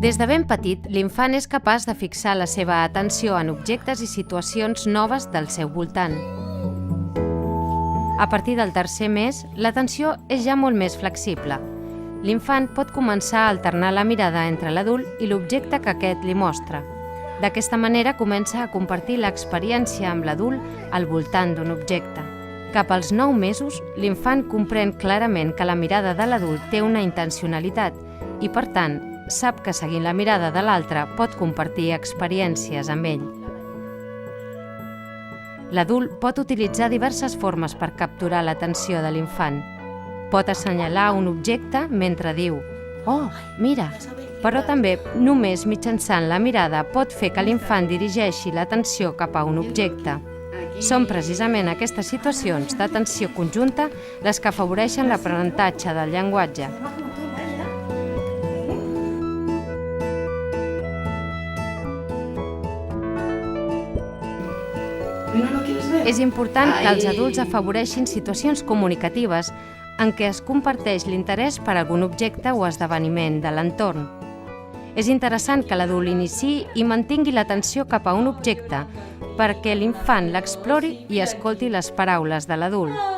Des de ben petit, l'infant és capaç de fixar la seva atenció en objectes i situacions noves del seu voltant. A partir del tercer mes, l'atenció és ja molt més flexible. L'infant pot començar a alternar la mirada entre l'adult i l'objecte que aquest li mostra. D'aquesta manera comença a compartir l'experiència amb l'adult al voltant d'un objecte. Cap als 9 mesos, l'infant comprèn clarament que la mirada de l'adult té una intencionalitat i, per tant, sap que seguint la mirada de l'altre pot compartir experiències amb ell. L'adult pot utilitzar diverses formes per capturar l'atenció de l'infant. Pot assenyalar un objecte mentre diu «Oh, mira!», però també només mitjançant la mirada pot fer que l'infant dirigeixi l'atenció cap a un objecte. Són precisament aquestes situacions d'atenció conjunta les que afavoreixen l'aprenentatge del llenguatge. És important que els adults afavoreixin situacions comunicatives en què es comparteix l'interès per algun objecte o esdeveniment de l'entorn. És interessant que l'adult iniciï i mantingui l'atenció cap a un objecte perquè l'infant l'explori i escolti les paraules de l'adult.